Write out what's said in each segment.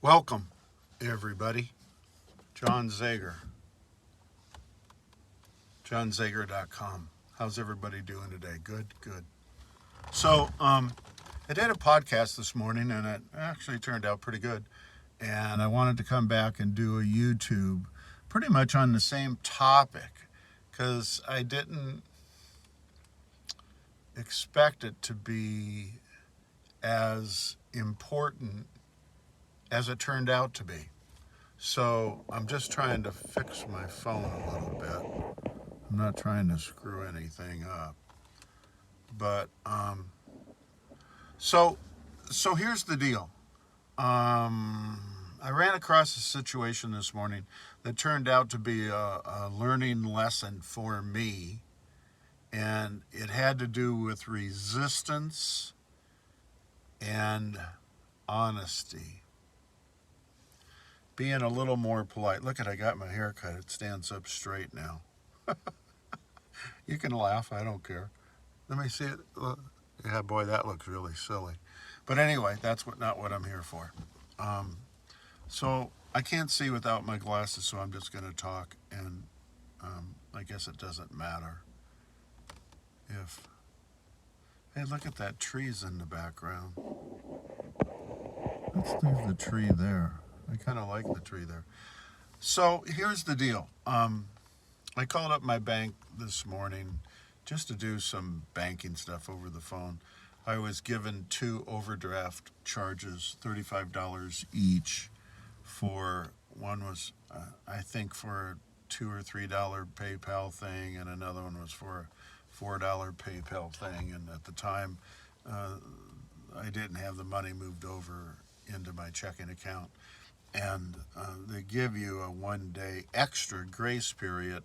Welcome, everybody. John Zager, johnzager.com. How's everybody doing today? Good, good. So, I did a podcast this morning, and it actually turned out pretty good. And I wanted to come back and do a YouTube pretty much on the same topic because I didn't expect it to be as important as it turned out to be. So I'm just trying to fix my phone a little bit. I'm not trying to screw anything up. But so here's the deal. I ran across a situation this morning that turned out to be a learning lesson for me, and it had to do with resistance and honesty. Being a little more polite. Look I got my hair cut. It stands up straight now. You can laugh. I don't care. Let me see it. Yeah, boy, that looks really silly. But anyway, that's not what I'm here for. So I can't see without my glasses, so I'm just going to talk, and I guess it doesn't matter if... Hey, look at that. Trees in the background. Let's leave the tree there. I kind of like the tree there. So here's the deal. I called up my bank this morning just to do some banking stuff over the phone. I was given 2 overdraft charges, $35 each. For one was, I think, for a $2 or $3 PayPal thing, and another one was for a $4 PayPal thing. And at the time, I didn't have the money moved over into my checking account. And they give you a 1-day extra grace period,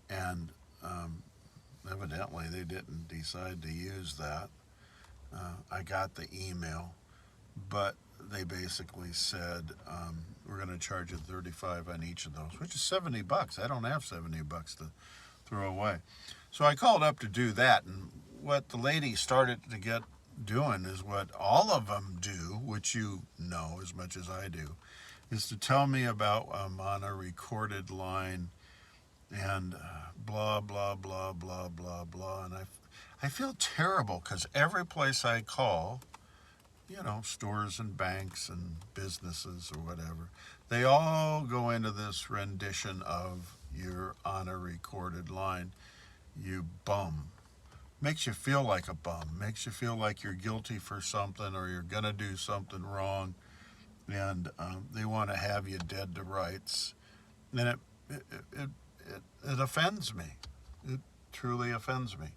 and evidently they didn't decide to use that. I got the email, but they basically said we're going to charge you $35 on each of those, which is $70. I don't have $70 to throw away. So I called up to do that, and what the lady started to get doing is what all of them do, which you know as much as I do, is to tell me about I'm on a recorded line and blah, blah, blah, blah, blah, blah. And I feel terrible because every place I call, stores and banks and businesses or whatever, they all go into this rendition of you're on a recorded line, you bum. Makes you feel like a bum. Makes you feel like you're guilty for something or you're going to do something wrong. And they want to have you dead to rights. And it offends me. It truly offends me.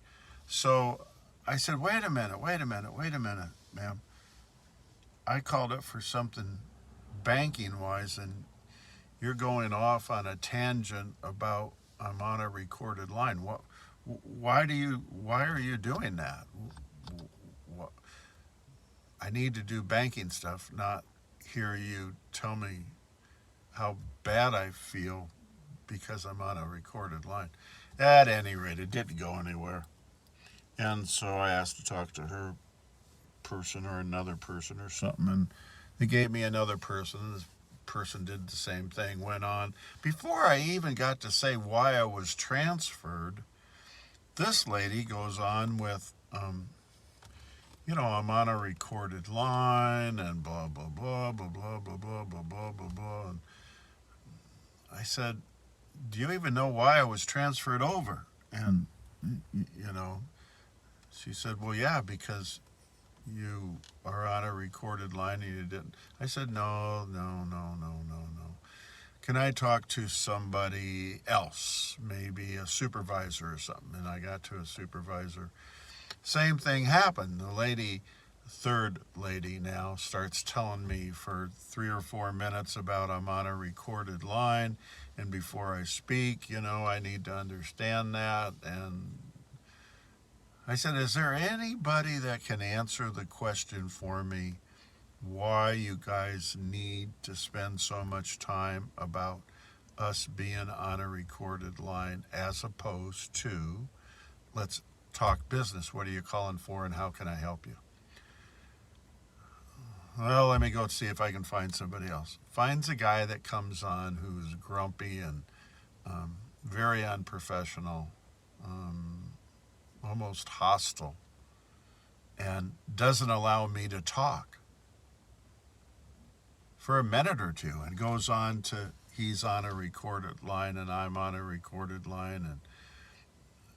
So I said, wait a minute, ma'am. I called up for something banking-wise, and you're going off on a tangent about I'm on a recorded line. Why are you doing that? I need to do banking stuff, not hear you tell me how bad I feel because I'm on a recorded line. At any rate, it didn't go anywhere. And so I asked to talk to her person or another person or something, and they gave me another person. This person did the same thing, went on. Before I even got to say why I was transferred, this lady goes on with, I'm on a recorded line and blah, blah, blah, blah, blah, blah, blah, blah, blah, blah, blah. And I said, do you even know why I was transferred over? And, she said, well, yeah, because you are on a recorded line and you didn't. I said, no. Can I talk to somebody else, maybe a supervisor or something? And I got to a supervisor. Same thing happened. The third lady now starts telling me for 3 or 4 minutes about I'm on a recorded line, and before I speak, I need to understand that. And I said, is there anybody that can answer the question for me why you guys need to spend so much time about us being on a recorded line as opposed to let's talk business? What are you calling for and how can I help you? Well, let me go see if I can find somebody else. Finds a guy that comes on who's grumpy and very unprofessional, um, almost hostile, and doesn't allow me to talk for a minute or two, and goes on to he's on a recorded line and I'm on a recorded line. And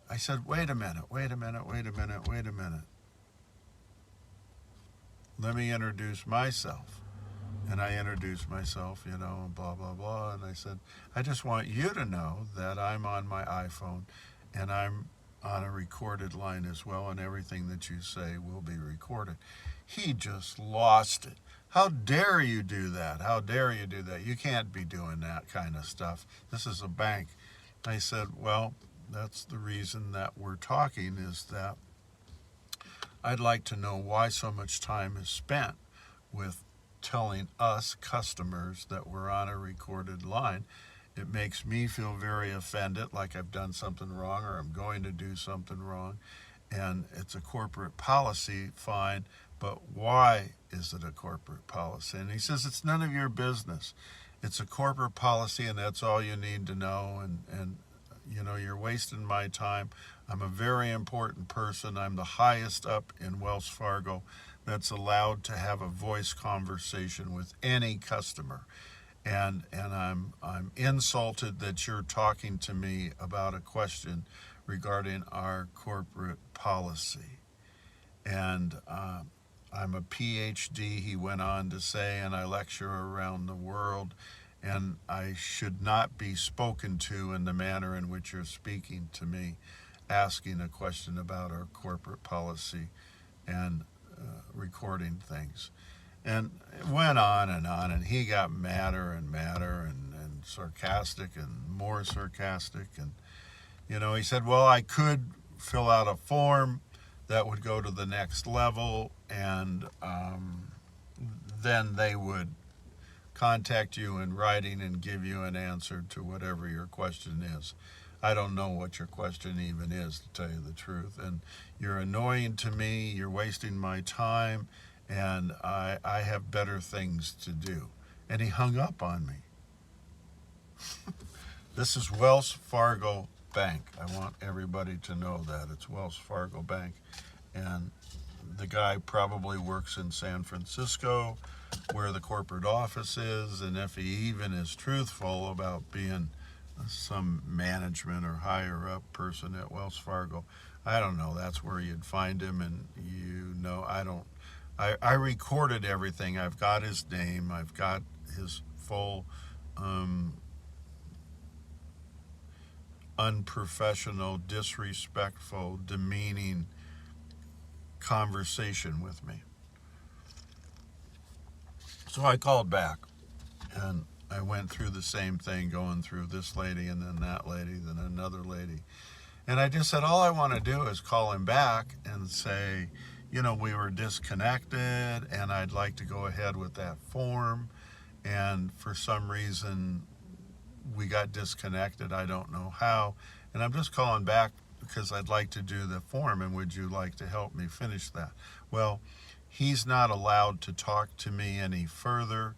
I said, wait a minute, wait a minute, wait a minute, wait a minute. Let me introduce myself. And I introduced myself, blah, blah, blah. And I said, I just want you to know that I'm on my iPhone and I'm on a recorded line as well, and everything that you say will be recorded. He just lost it. How dare you do that? How dare you do that? You can't be doing that kind of stuff. This is a bank. I said, well, that's the reason that we're talking, is that I'd like to know why so much time is spent with telling us customers that we're on a recorded line. It makes me feel very offended, like I've done something wrong or I'm going to do something wrong. And it's a corporate policy, fine, but why is it a corporate policy? And he says, it's none of your business. It's a corporate policy, and that's all you need to know. And you're wasting my time. I'm a very important person. I'm the highest up in Wells Fargo that's allowed to have a voice conversation with any customer. And I'm insulted that you're talking to me about a question regarding our corporate policy. And I'm a PhD, he went on to say, and I lecture around the world, and I should not be spoken to in the manner in which you're speaking to me, asking a question about our corporate policy and recording things. And it went on, and he got madder and madder and sarcastic and more sarcastic. And, he said, well, I could fill out a form that would go to the next level, and then they would contact you in writing and give you an answer to whatever your question is. I don't know what your question even is, to tell you the truth. And you're annoying to me, you're wasting my time, and I have better things to do. And he hung up on me. This is Wells Fargo Bank. I want everybody to know that. It's Wells Fargo Bank. And the guy probably works in San Francisco, where the corporate office is, and if he even is truthful about being some management or higher up person at Wells Fargo, I don't know, that's where you'd find him. And I recorded everything. I've got his name, I've got his full unprofessional, disrespectful, demeaning conversation with me. So I called back, and I went through the same thing, going through this lady and then that lady, then another lady. And I just said, all I want to do is call him back and say, we were disconnected, and I'd like to go ahead with that form. And for some reason, we got disconnected. I don't know how. And I'm just calling back because I'd like to do the form, and would you like to help me finish that? Well, he's not allowed to talk to me any further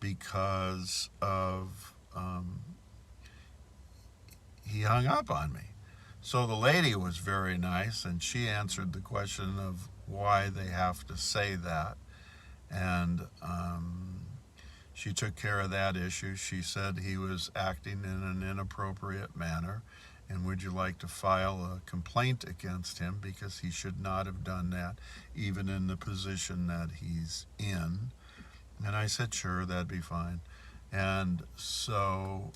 because of he hung up on me. So the lady was very nice, and she answered the question of why they have to say that. And she took care of that issue. She said he was acting in an inappropriate manner, and would you like to file a complaint against him, because he should not have done that, even in the position that he's in. And I said, sure, that'd be fine. And so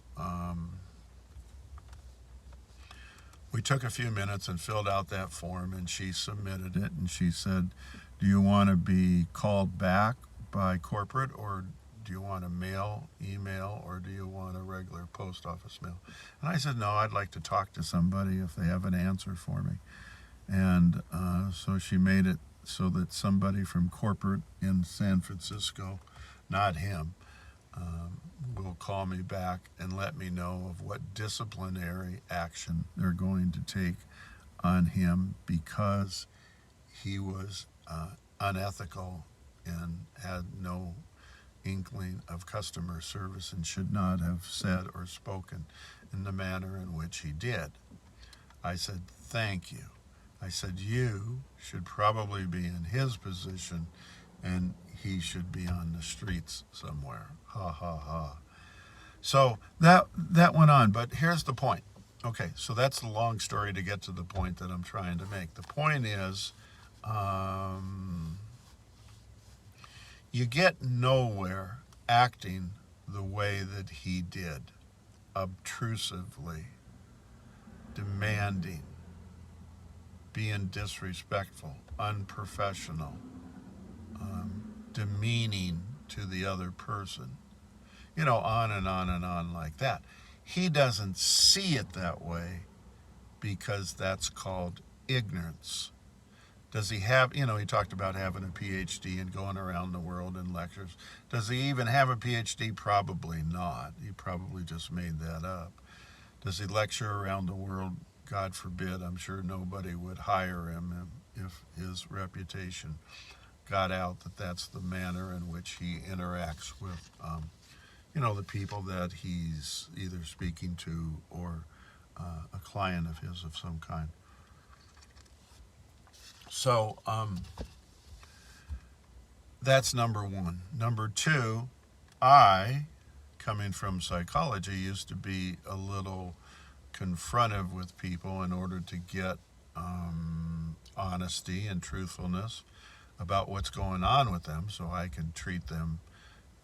we took a few minutes and filled out that form, and she submitted it, and she said, do you want to be called back by corporate, or do you want a mail, email, or do you want a regular post office mail? And I said, no, I'd like to talk to somebody if they have an answer for me. And so she made it so that somebody from corporate in San Francisco, not him, will call me back and let me know of what disciplinary action they're going to take on him, because he was unethical and had no inkling of customer service and should not have said or spoken in the manner in which he did. I said, thank you. I said, you should probably be in his position and he should be on the streets somewhere. Ha ha ha. So that went on, but here's the point. Okay, so that's the long story to get to the point that I'm trying to make. The point is, you get nowhere acting the way that he did, obtrusively, demanding, being disrespectful, unprofessional, demeaning to the other person. On and on and on like that. He doesn't see it that way because that's called ignorance. Does he have, he talked about having a PhD and going around the world in lectures. Does he even have a PhD? Probably not. He probably just made that up. Does he lecture around the world? God forbid. I'm sure nobody would hire him if his reputation got out that that's the manner in which he interacts with, the people that he's either speaking to or a client of his of some kind. So that's number one. Number two, I, coming from psychology, used to be a little confrontive with people in order to get honesty and truthfulness about what's going on with them so I can treat them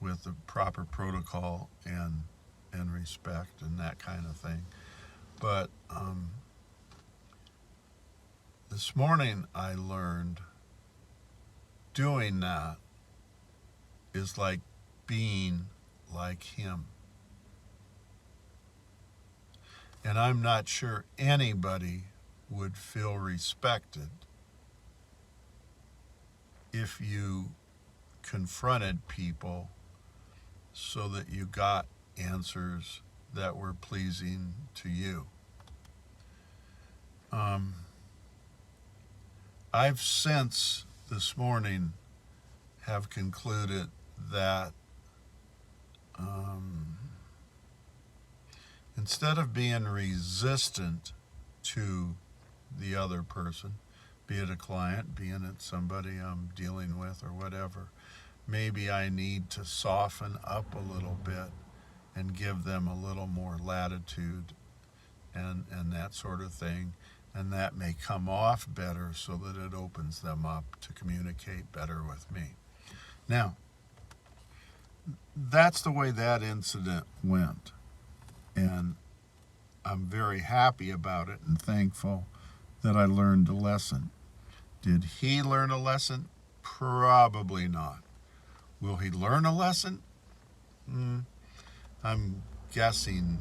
with the proper protocol and respect and that kind of thing. But this morning I learned doing that is like being like him. And I'm not sure anybody would feel respected if you confronted people so that you got answers that were pleasing to you. I've since this morning have concluded that instead of being resistant to the other person, be it a client, be it somebody I'm dealing with or whatever, maybe I need to soften up a little bit and give them a little more latitude and that sort of thing. And that may come off better so that it opens them up to communicate better with me. Now, that's the way that incident went. And I'm very happy about it and thankful that I learned a lesson. Did he learn a lesson? Probably not. Will he learn a lesson? I'm guessing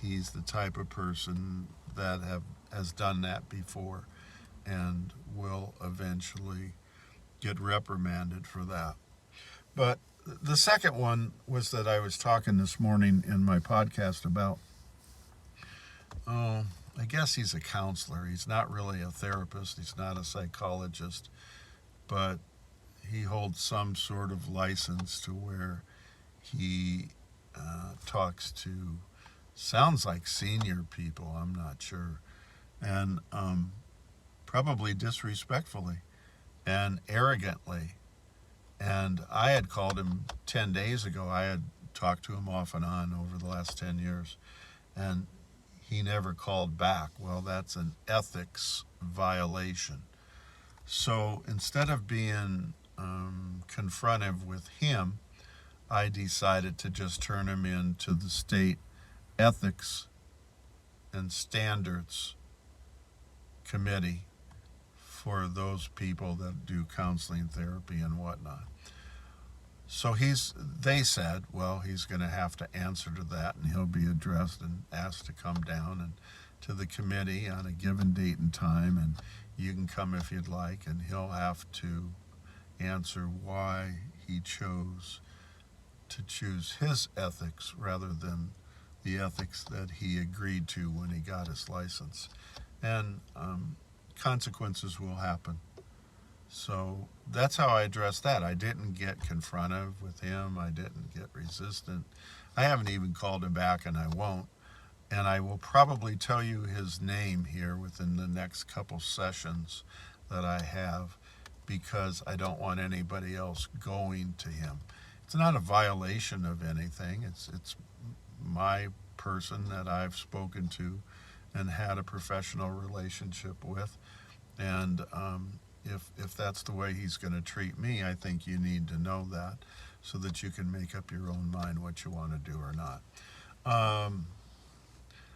he's the type of person that has done that before and will eventually get reprimanded for that. But the second one was that I was talking this morning in my podcast about, I guess he's a counselor. He's not really a therapist. He's not a psychologist, but he holds some sort of license to where he talks to, sounds like senior people, I'm not sure, and probably disrespectfully and arrogantly. And I had called him 10 days ago. I had talked to him off and on over the last 10 years, and he never called back. Well, that's an ethics violation. So instead of being confrontive with him, I decided to just turn him into the state ethics and standards committee for those people that do counseling, therapy, and whatnot. So they said, well, he's going to have to answer to that, and he'll be addressed and asked to come down and to the committee on a given date and time, and you can come if you'd like, and he'll have to answer why he chose to choose his ethics rather than the ethics that he agreed to when he got his license. And consequences will happen. So that's how I addressed that. I didn't get confrontive with him. I didn't get resistant. I haven't even called him back, and I won't. And I will probably tell you his name here within the next couple sessions that I have, because I don't want anybody else going to him. It's not a violation of anything. It's my person that I've spoken to and had a professional relationship with. And if that's the way he's going to treat me, I think you need to know that so that you can make up your own mind what you want to do or not.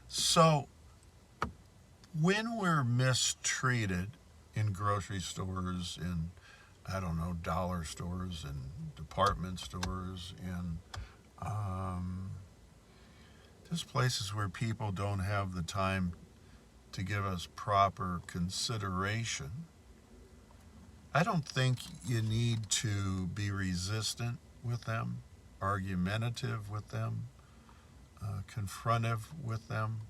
So when we're mistreated in grocery stores, in, I don't know, dollar stores and department stores, and just places where people don't have the time to give us proper consideration, I don't think you need to be resistant with them, argumentative with them, confrontive with them.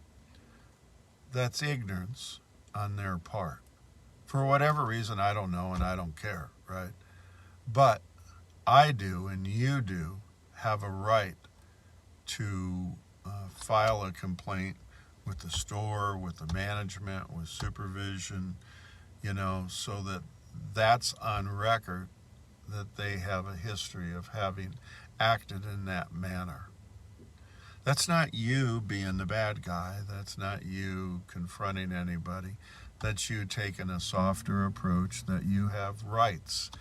That's ignorance on their part. For whatever reason, I don't know and I don't care, right? But I do and you do have a right to file a complaint with the store, with the management, with supervision, so that that's on record that they have a history of having acted in that manner. That's not you being the bad guy. That's not you confronting anybody. That's you taking a softer approach, that you have rights.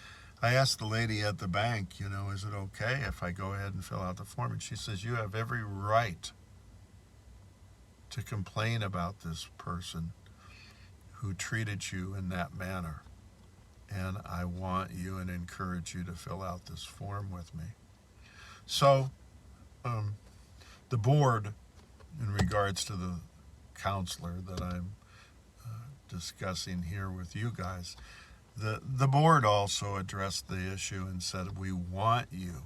I asked the lady at the bank, is it okay if I go ahead and fill out the form? And she says, you have every right to complain about this person who treated you in that manner. And I want you and encourage you to fill out this form with me. So, the board, in regards to the counselor that I'm discussing here with you guys, the board also addressed the issue and said, we want you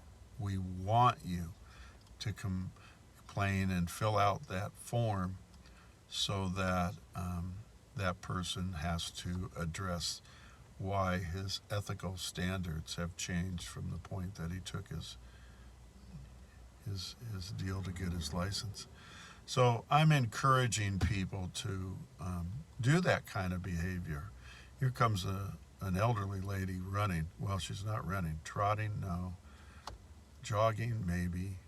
to complain and fill out that form so that that person has to address why his ethical standards have changed from the point that he took his deal to get his license. So I'm encouraging people to do that kind of behavior. Here comes an elderly lady running. Well, she's not running. Trotting, no. Jogging, maybe.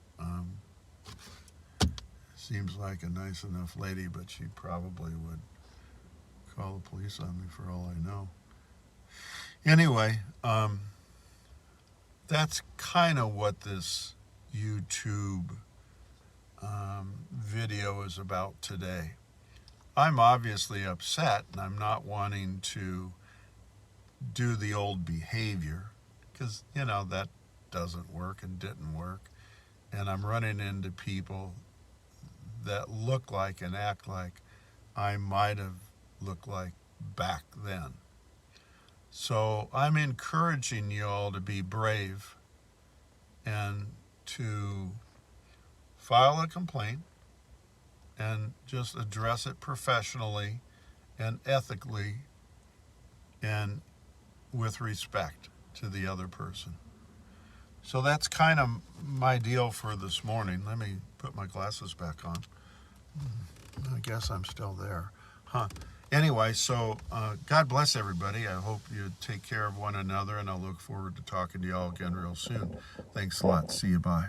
Seems like a nice enough lady, but she probably would call the police on me for all I know. Anyway, that's kind of what this YouTube video is about today. I'm obviously upset, and I'm not wanting to do the old behavior because, that doesn't work and didn't work. And I'm running into people that look like and act like I might have looked like back then. So I'm encouraging you all to be brave and to file a complaint and just address it professionally and ethically and with respect to the other person. So that's kind of my deal for this morning. Let me put my glasses back on. I guess I'm still there. Anyway, so God bless everybody. I hope you take care of one another, and I'll look forward to talking to y'all again real soon. Thanks a lot. See you. Bye.